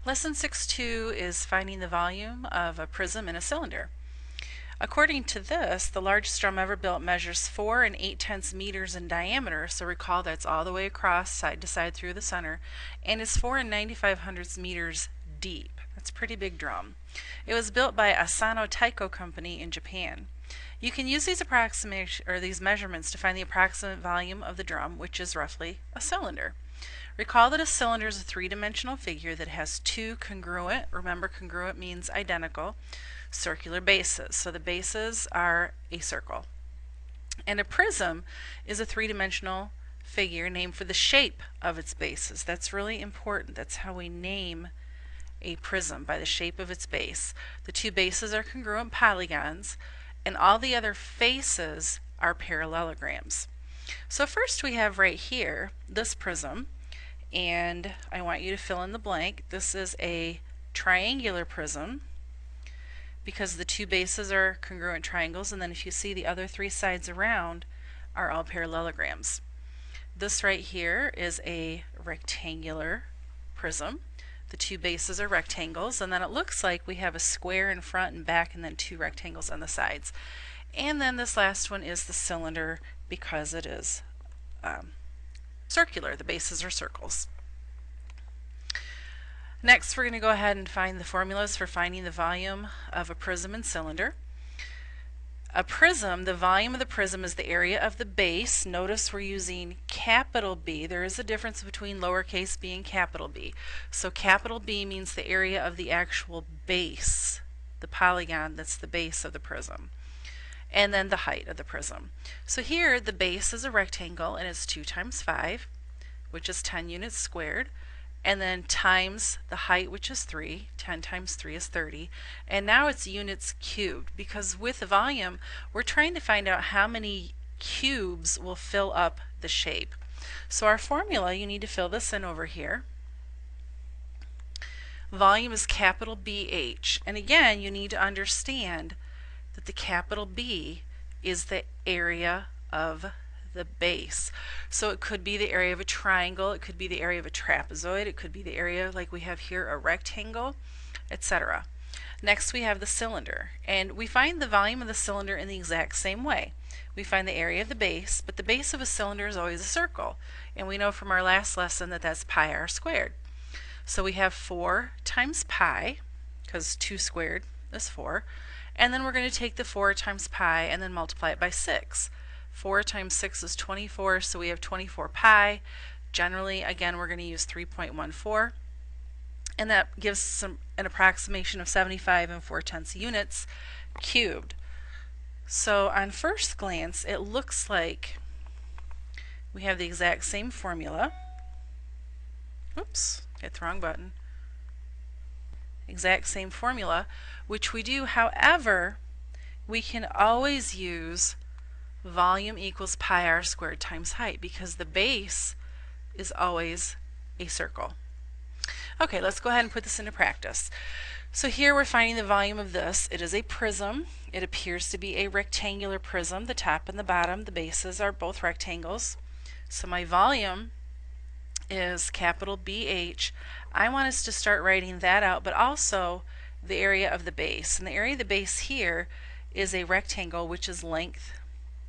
Lesson 6.2 is finding the volume of a prism in a cylinder. According to this, the largest drum ever built measures 4 and 8/10 meters in diameter, so recall that's all the way across side to side through the center, and is 4 and 95/100 meters deep. That's a pretty big drum. It was built by Asano Taiko Company in Japan. You can use these measurements to find the approximate volume of the drum, which is roughly a cylinder. Recall that a cylinder is a three-dimensional figure that has two congruent, remember congruent means identical, circular bases. So the bases are a circle. And a prism is a three-dimensional figure named for the shape of its bases. That's really important. That's how we name a prism, by the shape of its base. The two bases are congruent polygons, and all the other faces are parallelograms. So first we have right here this prism, and I want you to fill in the blank. This is a triangular prism because the two bases are congruent triangles, and then if you see the other three sides around are all parallelograms. This right here is a rectangular prism. The two bases are rectangles, and then it looks like we have a square in front and back and then two rectangles on the sides. And then this last one is the cylinder because it is circular. The bases are circles. Next, we're going to go ahead and find the formulas for finding the volume of a prism and cylinder. A prism, the volume of the prism is the area of the base. Notice we're using capital B. There is a difference between lowercase b and capital B. So capital B means the area of the actual base, the polygon that's the base of the prism, and then the height of the prism. So here the base is a rectangle and it's 2 times 5, which is 10 units squared, and then times the height, which is 3. 10 times 3 is 30, and now it's units cubed, because with the volume we're trying to find out how many cubes will fill up the shape. So our formula, you need to fill this in over here. Volume is capital BH, and again you need to understand that the capital B is the area of the base. So it could be the area of a triangle, it could be the area of a trapezoid, it could be the area, like we have here, a rectangle, etc. Next we have the cylinder, and we find the volume of the cylinder in the exact same way. We find the area of the base, but the base of a cylinder is always a circle, and we know from our last lesson that that's pi r squared. So we have 4 times pi, because 2 squared is 4, and then we're going to take the 4 times pi and then multiply it by 6. 4 times 6 is 24, so we have 24 pi. Generally, again, we're going to use 3.14, and that gives an approximation of 75 and 4/10 units cubed. So on first glance, it looks like we have the exact same formula. Oops, hit the wrong button. Exact same formula, which we do. However, we can always use volume equals pi r squared times height, because the base is always a circle. Okay, let's go ahead and put this into practice. So here we're finding the volume of this. It is a prism. It appears to be a rectangular prism. The top and the bottom, the bases are both rectangles. So my volume is capital BH. I want us to start writing that out, but also the area of the base. And the area of the base here is a rectangle, which is length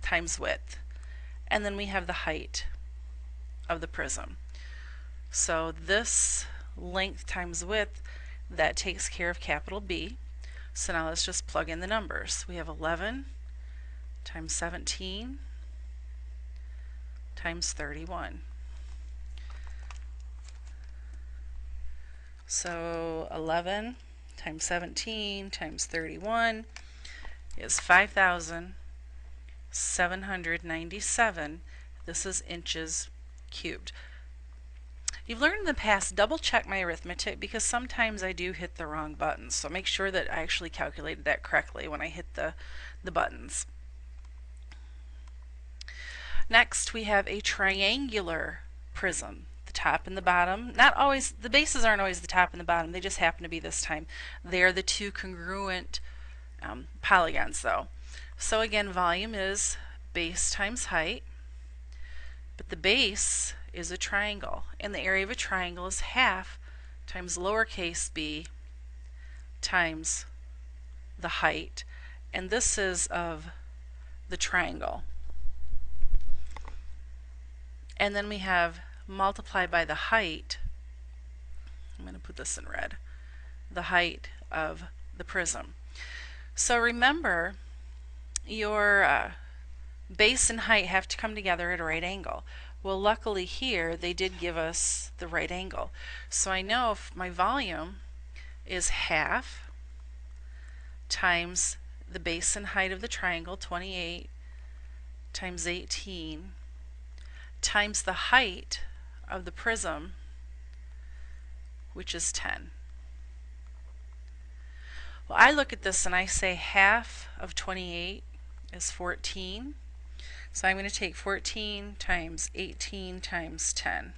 times width. And then we have the height of the prism. So this length times width, that takes care of capital B. So now let's just plug in the numbers. We have 11 times 17 times 31. So 11 times 17 times 31 is 5,797. This is inches cubed. You've learned in the past, double check my arithmetic, because sometimes I do hit the wrong buttons. So make sure that I actually calculated that correctly when I hit the buttons. Next we have a triangular prism. The top and the bottom, not always, the bases aren't always the top and the bottom, they just happen to be this time. They're the two congruent polygons though. So again, volume is base times height, but the base is a triangle, and the area of a triangle is half times lowercase b times the height, and this is of the triangle. And then we have multiplied by the height, I'm going to put this in red, the height of the prism. So remember, your base and height have to come together at a right angle. Well, luckily here they did give us the right angle. So I know if my volume is half times the base and height of the triangle, 28, times 18, times the height of the prism, which is 10. Well, I look at this and I say half of 28 is 14. So I'm going to take 14 times 18 times 10.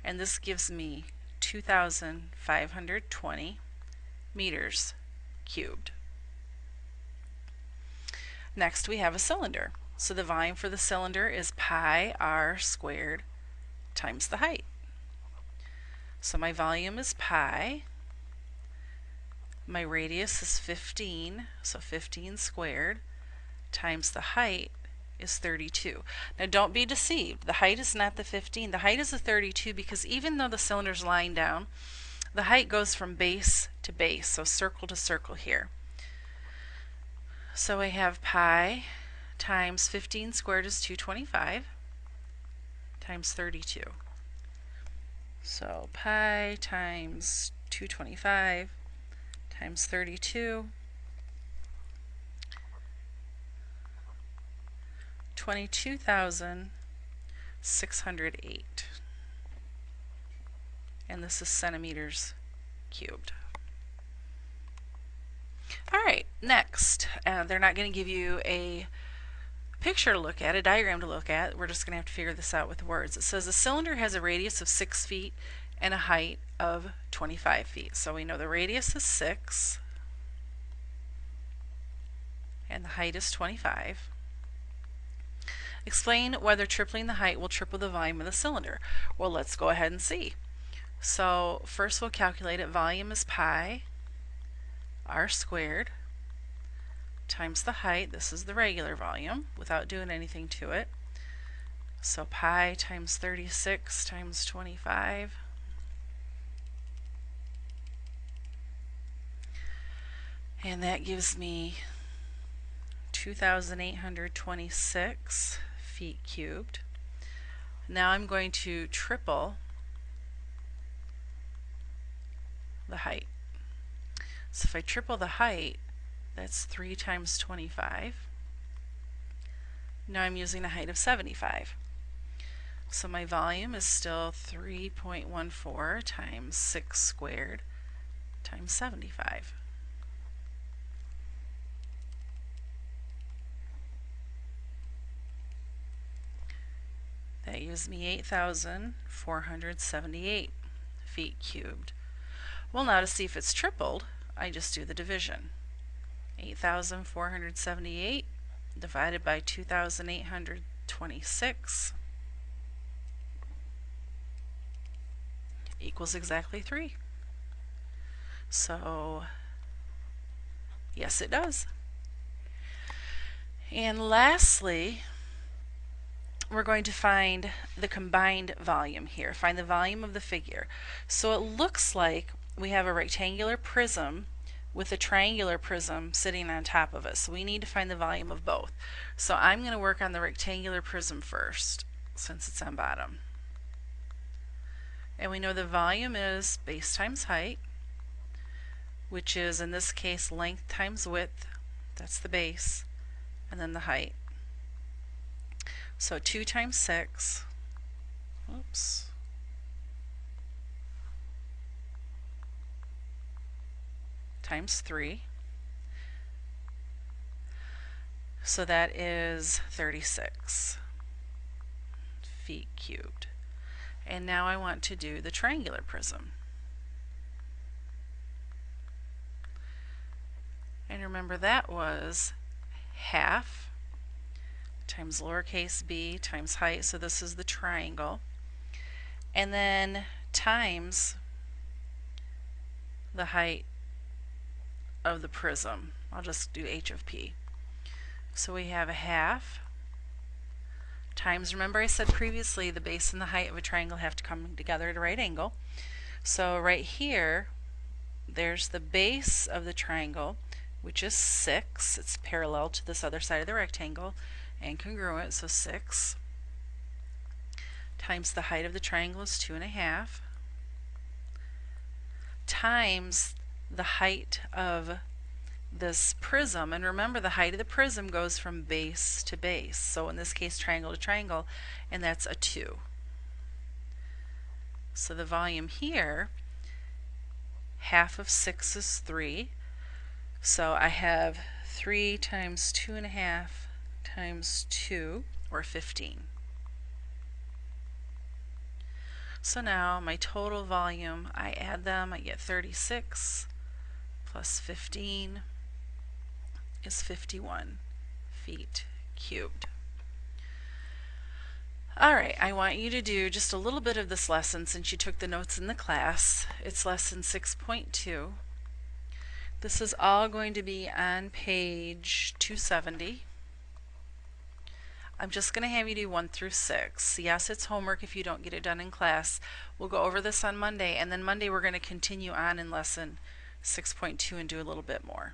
And this gives me 2,520 meters cubed. Next we have a cylinder. So the volume for the cylinder is pi r squared times the height. So my volume is pi. My radius is 15, so 15 squared, times the height is 32. Now don't be deceived. The height is not the 15. The height is the 32 because even though the cylinder is lying down, the height goes from base to base, so circle to circle here. So we have pi times 15 squared is 225 times 32. So pi times 225 times 32, 22,608. And this is centimeters cubed. Alright, next, they're not going to give you a picture to look at, a diagram to look at. We're just going to have to figure this out with words. It says a cylinder has a radius of 6 feet and a height of 25 feet. So we know the radius is 6 and the height is 25. Explain whether tripling the height will triple the volume of the cylinder. Well, let's go ahead and see. So first we'll calculate it. Volume is pi r squared times the height. This is the regular volume without doing anything to it. So pi times 36 times 25. And that gives me 2,826 feet cubed. Now I'm going to triple the height. So if I triple the height, that's 3 times 25. Now I'm using a height of 75. So my volume is still 3.14 times 6 squared times 75. That gives me 8,478 feet cubed. Well, now to see if it's tripled, I just do the division. 8,478 divided by 2,826 equals exactly 3. So, yes, it does. And lastly, we're going to find the combined volume here, find the volume of the figure. So it looks like we have a rectangular prism with a triangular prism sitting on top of it. So we need to find the volume of both. So I'm going to work on the rectangular prism first, since it's on bottom. And we know the volume is base times height, which is in this case length times width. That's the base, and then the height. So 2 times 6, oops, times 3, so that is 36 feet cubed. And now I want to do the triangular prism. And remember that was half times lowercase b times height, so this is the triangle, and then times the height of the prism. I'll just do h of p. So we have a half times, remember I said previously the base and the height of a triangle have to come together at a right angle. So right here, there's the base of the triangle, which is 6. It's parallel to this other side of the rectangle and congruent, so 6 times the height of the triangle is 2.5 times the height of this prism, and remember the height of the prism goes from base to base, so in this case triangle to triangle, and that's a 2. So the volume here, half of 6 is 3, so I have 3 times 2.5 times 2, or 15. So now my total volume, I add them, I get 36 plus 15 is 51 feet cubed. Alright, I want you to do just a little bit of this lesson since you took the notes in the class. It's lesson 6.2. This is all going to be on page 270. I'm just going to have you do 1 through 6. Yes, it's homework if you don't get it done in class. We'll go over this on Monday, and then Monday we're going to continue on in lesson 6.2 and do a little bit more.